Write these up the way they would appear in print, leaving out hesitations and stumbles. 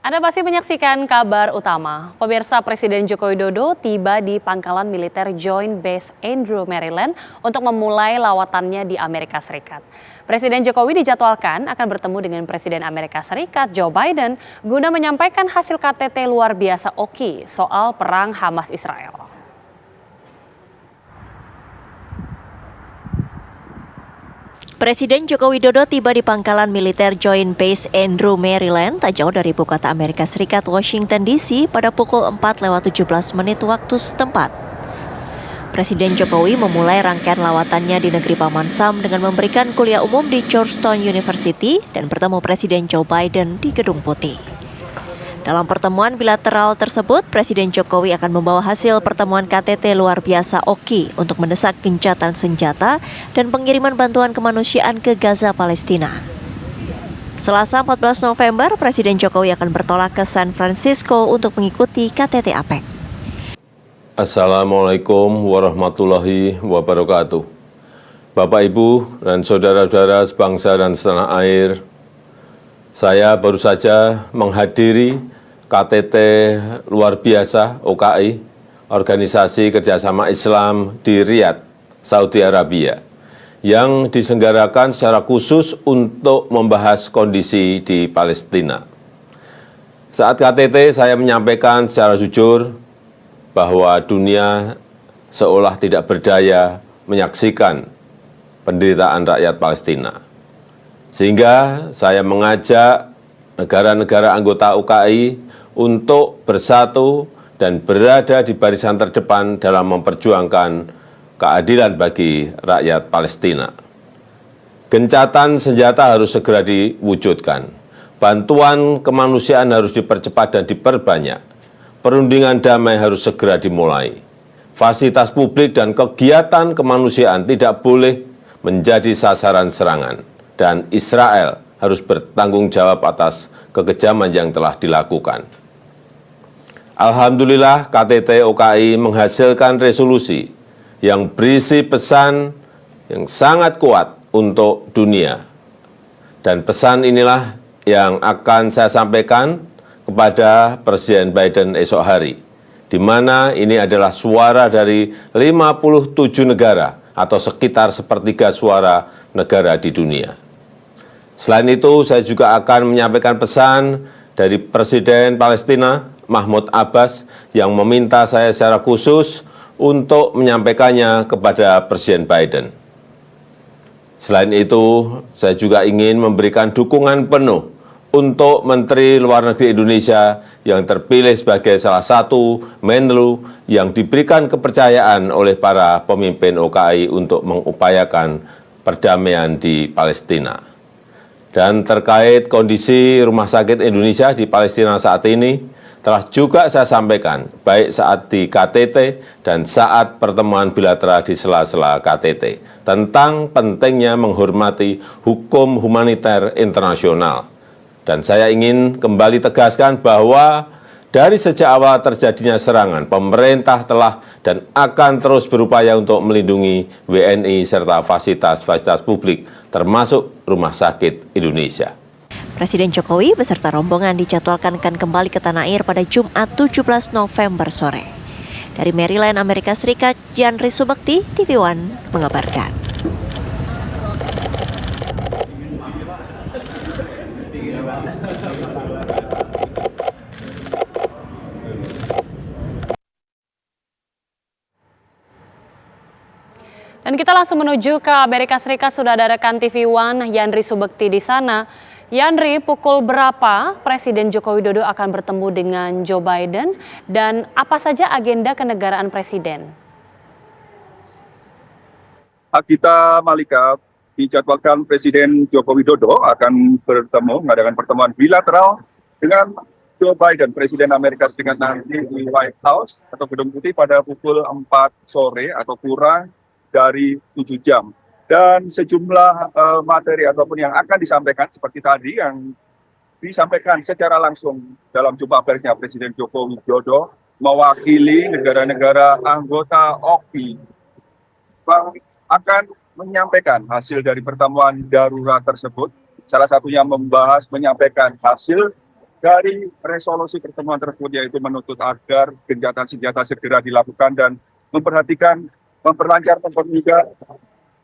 Anda masih menyaksikan kabar utama. Pemirsa, Presiden Joko Widodo tiba di pangkalan militer Joint Base Andrew, Maryland untuk memulai lawatannya di Amerika Serikat. Presiden Jokowi dijadwalkan akan bertemu dengan Presiden Amerika Serikat Joe Biden guna menyampaikan hasil KTT luar biasa OKI soal perang Hamas-Israel. Presiden Joko Widodo tiba di pangkalan militer Joint Base Andrew, Maryland, tak jauh dari ibu kota Amerika Serikat, Washington DC, pada pukul 4:17 waktu setempat. Presiden Jokowi memulai rangkaian lawatannya di negeri Paman Sam dengan memberikan kuliah umum di Georgetown University dan bertemu Presiden Joe Biden di Gedung Putih. Dalam pertemuan bilateral tersebut, Presiden Jokowi akan membawa hasil pertemuan KTT luar biasa OKI untuk mendesak gencatan senjata dan pengiriman bantuan kemanusiaan ke Gaza, Palestina. Selasa 14 November, Presiden Jokowi akan bertolak ke San Francisco untuk mengikuti KTT APEC. Assalamualaikum warahmatullahi wabarakatuh. Bapak, Ibu, dan saudara-saudara sebangsa dan setanah air, saya baru saja menghadiri KTT luar biasa OKI, Organisasi Kerjasama Islam di Riyadh, Saudi Arabia, yang diselenggarakan secara khusus untuk membahas kondisi di Palestina. Saat KTT saya menyampaikan secara jujur bahwa dunia seolah tidak berdaya menyaksikan penderitaan rakyat Palestina. Sehingga saya mengajak negara-negara anggota OKI untuk bersatu dan berada di barisan terdepan dalam memperjuangkan keadilan bagi rakyat Palestina. Gencatan senjata harus segera diwujudkan. Bantuan kemanusiaan harus dipercepat dan diperbanyak. Perundingan damai harus segera dimulai. Fasilitas publik dan kegiatan kemanusiaan tidak boleh menjadi sasaran serangan. Dan Israel harus bertanggung jawab atas kekejaman yang telah dilakukan. Alhamdulillah, KTT OKI menghasilkan resolusi yang berisi pesan yang sangat kuat untuk dunia. Dan pesan inilah yang akan saya sampaikan kepada Presiden Biden esok hari, di mana ini adalah suara dari 57 negara atau sekitar sepertiga suara negara di dunia. Selain itu, saya juga akan menyampaikan pesan dari Presiden Palestina, Mahmud Abbas, yang meminta saya secara khusus untuk menyampaikannya kepada Presiden Biden. Selain itu, saya juga ingin memberikan dukungan penuh untuk Menteri Luar Negeri Indonesia yang terpilih sebagai salah satu Menlu yang diberikan kepercayaan oleh para pemimpin OKI untuk mengupayakan perdamaian di Palestina. Dan terkait kondisi Rumah Sakit Indonesia di Palestina saat ini, telah juga saya sampaikan, baik saat di KTT dan saat pertemuan bilateral di sela-sela KTT, tentang pentingnya menghormati hukum humaniter internasional. Dan saya ingin kembali tegaskan bahwa dari sejak awal terjadinya serangan, pemerintah telah dan akan terus berupaya untuk melindungi WNI serta fasilitas-fasilitas publik, termasuk Rumah Sakit Indonesia. Presiden Jokowi beserta rombongan dijadwalkan akan kembali ke tanah air pada Jumat 17 November sore. Dari Maryland, Amerika Serikat, Yandri Subakti, TV One mengabarkan. Dan kita langsung menuju ke Amerika Serikat, sudah ada rekan TV One Yandri Subakti di sana. Yandri, pukul berapa Presiden Joko Widodo akan bertemu dengan Joe Biden dan apa saja agenda kenegaraan Presiden? Kita, Malika, dijadwalkan Presiden Joko Widodo akan mengadakan pertemuan bilateral dengan Joe Biden, Presiden Amerika Serikat, nanti di White House atau Gedung Putih pada pukul 4 sore atau kurang dari 7 jam. Dan sejumlah materi ataupun yang akan disampaikan seperti tadi yang disampaikan secara langsung dalam jumpa persnya Presiden Joko Widodo mewakili negara-negara anggota OKI akan menyampaikan hasil dari pertemuan darurat tersebut. Salah satunya menyampaikan hasil dari resolusi pertemuan tersebut, yaitu menuntut agar gencatan senjata segera dilakukan dan memperlancar juga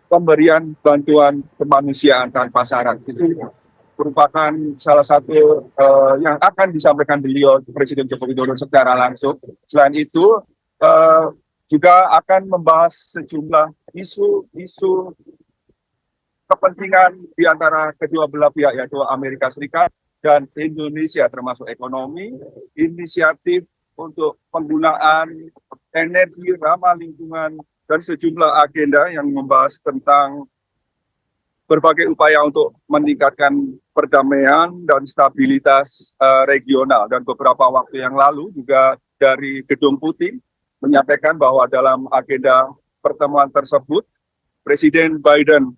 pemberian bantuan kemanusiaan tanpa syarat. Itu merupakan salah satu yang akan disampaikan beliau Presiden Joko Widodo secara langsung. Selain itu juga akan membahas sejumlah isu kepentingan di antara kedua belah pihak, yaitu Amerika Serikat dan Indonesia, termasuk ekonomi, inisiatif untuk penggunaan energi ramah lingkungan, dan sejumlah agenda yang membahas tentang berbagai upaya untuk meningkatkan perdamaian dan stabilitas regional. Dan beberapa waktu yang lalu juga dari Gedung Putih menyampaikan bahwa dalam agenda pertemuan tersebut, Presiden Biden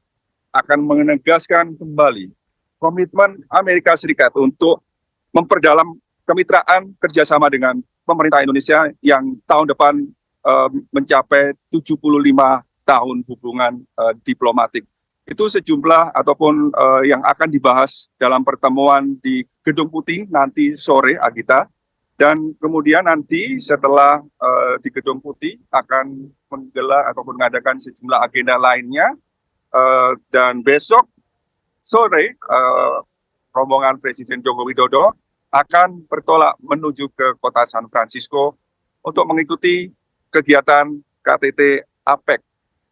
akan menegaskan kembali komitmen Amerika Serikat untuk memperdalam kemitraan kerjasama dengan pemerintah Indonesia yang tahun depan mencapai 75 tahun hubungan diplomatik. Itu sejumlah ataupun yang akan dibahas dalam pertemuan di Gedung Putih nanti sore, Agita. Dan kemudian nanti setelah di Gedung Putih akan menggelar ataupun mengadakan sejumlah agenda lainnya. Dan besok sore rombongan Presiden Joko Widodo akan bertolak menuju ke kota San Francisco untuk mengikuti kegiatan KTT APEC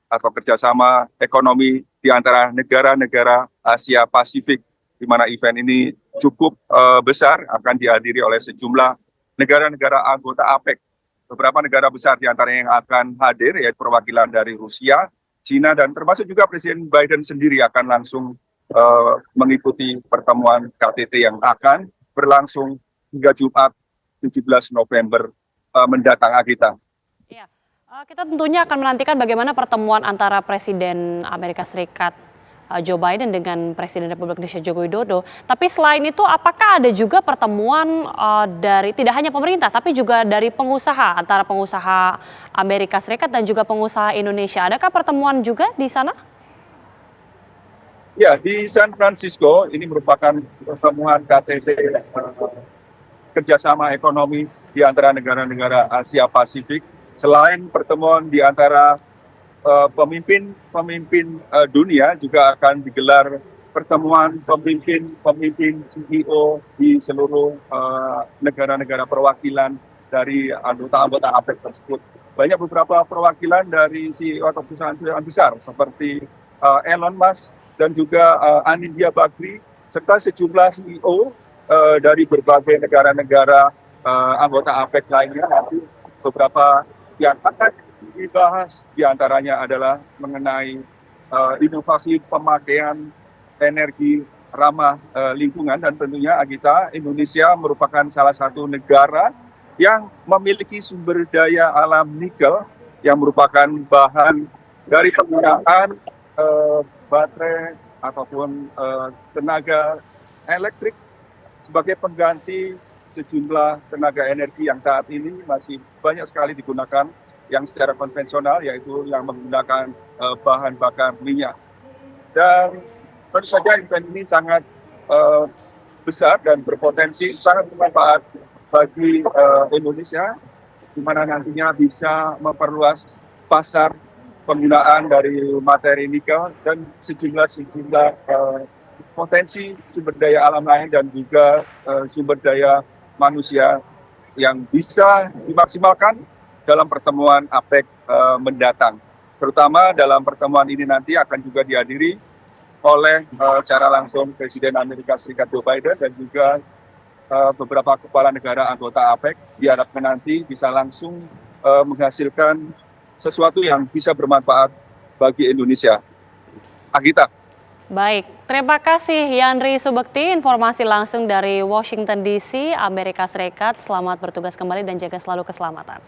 atau kerjasama ekonomi di antara negara-negara Asia Pasifik, di mana event ini cukup besar, akan dihadiri oleh sejumlah negara-negara anggota APEC. Beberapa negara besar di antara yang akan hadir yaitu perwakilan dari Rusia, Cina, dan termasuk juga Presiden Biden sendiri akan langsung mengikuti pertemuan KTT yang akan berlangsung hingga Jumat 17 November mendatang, Agita. Iya, kita tentunya akan menantikan bagaimana pertemuan antara Presiden Amerika Serikat Joe Biden dengan Presiden Republik Indonesia Joko Widodo. Tapi selain itu, apakah ada juga pertemuan dari tidak hanya pemerintah, tapi juga dari pengusaha, antara pengusaha Amerika Serikat dan juga pengusaha Indonesia? Adakah pertemuan juga di sana? Ya, di San Francisco ini merupakan pertemuan KTT kerjasama ekonomi di antara negara-negara Asia Pasifik. Selain pertemuan di antara pemimpin dunia, juga akan digelar pertemuan pemimpin CEO di seluruh negara-negara perwakilan dari anggota APEC tersebut. Banyak beberapa perwakilan dari CEO atau perusahaan besar seperti Elon Musk dan juga Anindya Bakri, serta sejumlah CEO dari berbagai negara-negara anggota APEC lainnya. Nanti beberapa yang akan dibahas diantaranya adalah mengenai inovasi pemakaian energi ramah lingkungan, dan tentunya Agita, Indonesia merupakan salah satu negara yang memiliki sumber daya alam nikel yang merupakan bahan dari penggunaan baterai ataupun tenaga elektrik sebagai pengganti sejumlah tenaga energi yang saat ini masih banyak sekali digunakan yang secara konvensional, yaitu yang menggunakan bahan bakar minyak. Dan tentu saja event ini sangat besar dan berpotensi sangat bermanfaat bagi Indonesia, di mana nantinya bisa memperluas pasar penggunaan dari materi nikel dan sejumlah potensi sumber daya alam lain dan juga sumber daya manusia yang bisa dimaksimalkan dalam pertemuan APEC mendatang. Terutama dalam pertemuan ini nanti akan juga dihadiri oleh secara langsung Presiden Amerika Serikat Joe Biden dan juga beberapa kepala negara anggota APEC. Diharapkan nanti bisa langsung menghasilkan sesuatu yang bisa bermanfaat bagi Indonesia. Agita. Baik, terima kasih Yandri Subekti, informasi langsung dari Washington DC, Amerika Serikat. Selamat bertugas kembali dan jaga selalu keselamatan.